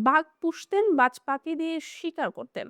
বাঘ পুষতেন, বাজ পাখি দিয়ে শিকার করতেন।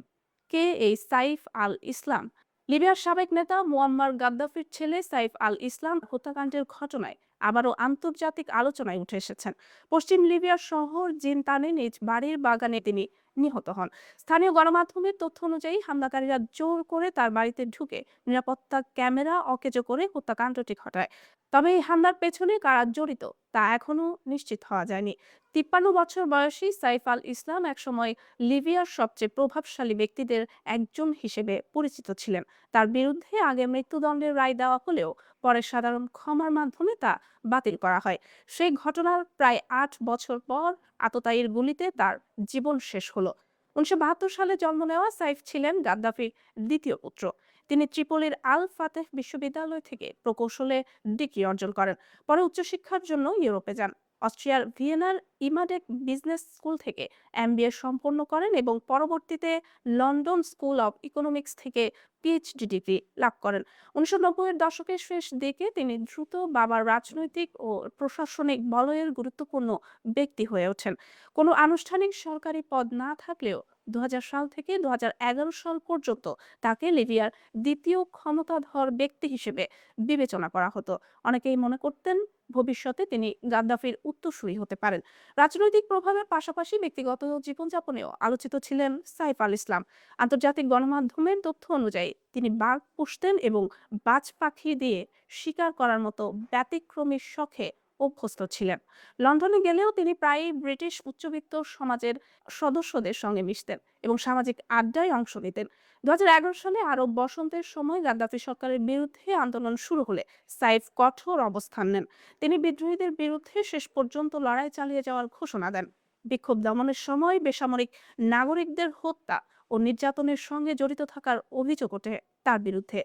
কে এই সাইফ আল ইসলাম? লিবিয়ার সাবেক নেতা মুয়াম্মার গাদ্দাফির ছেলে সাইফ আল ইসলাম হত্যাকাণ্ডের ঘটনায় আবারও আন্তর্জাতিক আলোচনায় উঠে এসেছেন। পশ্চিম লিবিয়ার শহর জিনতানে নিজ বাড়ির বাগানে তিনি নিহত হন। স্থানীয় গণমাধ্যমের তথ্য অনুযায়ী হামলাকারীরা জোর করে তার বাড়িতে ঢুকে নিরাপত্তা ক্যামেরা অকেজো করে হত্যাকাণ্ডটি ঘটায়। তবে এই হামলার পেছনে কারা জড়িত তা এখনো নিশ্চিত হওয়া যায়নি। ৫৩ বছর বয়সী সাইফ আল ইসলাম একসময় লিবিয়ার সবচেয়ে প্রভাবশালী ব্যক্তিদের একজন হিসেবে পরিচিত ছিলেন। তার বিরুদ্ধে আগে মৃত্যুদণ্ডের রায় দেওয়া হলেও পরে সাধারণ ক্ষমার মাধ্যমে তা বাতিল করা হয়। সেই ঘটনার প্রায় ৮ বছর পর আততায়ীর গুলিতে তার জীবন শেষ হলো। ১৯৭২ সালে জন্ম নেওয়া সাইফ ছিলেন গাদ্দাফির দ্বিতীয় পুত্র। তিনি ত্রিপোলির আল ফাতেহ বিশ্ববিদ্যালয় থেকে প্রকৌশলে ডিগ্রি অর্জন করেন। পরে উচ্চশিক্ষার জন্য ইউরোপে যান। অস্ট্রিয়ার ভিয়েনার ইমাডেক বিজনেস স্কুল থেকে এমবিএ সম্পন্ন করেন এবং পরবর্তীতে লন্ডন স্কুল অব ইকোনমিক্স থেকে পিএইচডি ডিগ্রি লাভ করেন। ১৯৯০-এর দশকের শেষ দিকে তিনি দ্রুত বাবার রাজনৈতিক ও প্রশাসনিক বলয়ের গুরুত্বপূর্ণ ব্যক্তি হয়ে ওঠেন। কোনো আনুষ্ঠানিক সরকারি পদ না থাকলেও ২০০০ সাল থেকে ২০১১ সাল পর্যন্ত তাকে লিবিয়ার দ্বিতীয় ক্ষমতাধর ব্যক্তি হিসেবে বিবেচনা করা হতো। অনেকেই মনে করতেন ভবিষ্যতে তিনি গাদ্দাফির উত্তরসূরি হতে পারেন। রাজনৈতিক প্রভাবের পাশাপাশি ব্যক্তিগত জীবনযাপনেও আলোচিত ছিলেন সাইফ আল ইসলাম। আন্তর্জাতিক গণমাধ্যমের তথ্য অনুযায়ী তিনি বাঘ পুষতেন এবং বাজ পাখি দিয়ে শিকার করার মতো ব্যতিক্রমী শখে অভ্যস্ত ছিলেন। লন্ডনে গেলেও তিনি প্রায়ই ব্রিটিশ উচ্চবিত্ত সমাজের সদস্যদের সঙ্গে মিশতেন এবং সামাজিক আড্ডায় অংশ নিতেন। ২০১১ সালে আরব বসন্তের সময় গাদ্দাফি সরকারের বিরুদ্ধে আন্দোলন শুরু হলে সাইফ কঠোর অবস্থান নেন। তিনি বিদ্রোহীদের বিরুদ্ধে শেষ পর্যন্ত লড়াই চালিয়ে যাওয়ার ঘোষণা দেন। বিক্ষোভ দমনের সময় বেসামরিক নাগরিকদের হত্যা ও নির্যাতনের সঙ্গে জড়িত থাকার অভিযোগ ওঠে তার বিরুদ্ধে।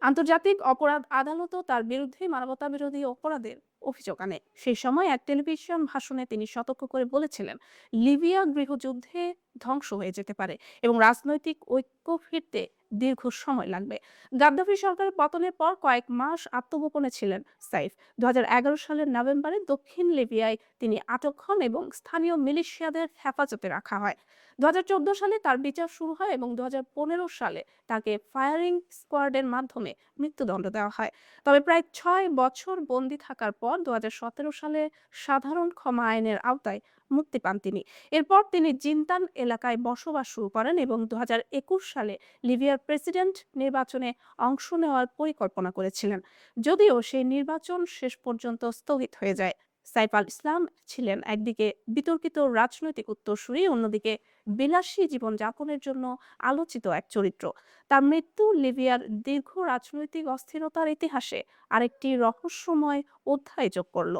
আন্তর্জাতিক অপরাধ আদালতও তার বিরুদ্ধে মানবতাবিরোধী অপরাধের অভিযোগ আনে। সেই সময় এক টেলিভিশন ভাষণে তিনি সতর্ক করে বলেছিলেন, লিবিয়া গৃহযুদ্ধে ধ্বংস হয়ে যেতে পারে এবং রাজনৈতিক ঐক্য ফিরতে দীর্ঘ সময় লাগবে। গাদ্দাফি সরকারের পতনের পর কয়েক মাস আত্মগোপনে ছিলেন সাইফ। ২০১১ সালের নভেম্বরে দক্ষিণ লিবিয়ায় তিনি আটক হন এবং স্থানীয় মিলিশিয়াদের হেফাজতে রাখা হয়। ২০১৪ সালে তার বিচার শুরু হয় এবং ২০১৫ সালে তাকে ফায়ারিং স্কোয়াডের মাধ্যমে মৃত্যুদণ্ড দেওয়া হয়। তবে প্রায় ৬ বছর বন্দী থাকার পর ২০১৭ সালে সাধারণ ক্ষমা আইনের আওতায় মুক্তি পান তিনি। এরপর তিনি জিনতান এলাকায় বসবাস শুরু করেন এবং ২০২১ সালে লিবিয়ার প্রেসিডেন্ট নির্বাচনে অংশ নেওয়ার পরিকল্পনা করেছিলেন। যদিও সেই নির্বাচন শেষ পর্যন্ত স্থগিত হয়ে যায়। সাইফ আল ইসলাম ছিলেন একদিকে বিতর্কিত রাজনৈতিক উত্তরসূরি, অন্যদিকে বিলাসী জীবনযাপনের জন্য আলোচিত এক চরিত্র। তার মৃত্যু লিবিয়ার দীর্ঘ রাজনৈতিক অস্থিরতার ইতিহাসে আরেকটি রহস্যময় অধ্যায় যোগ করল।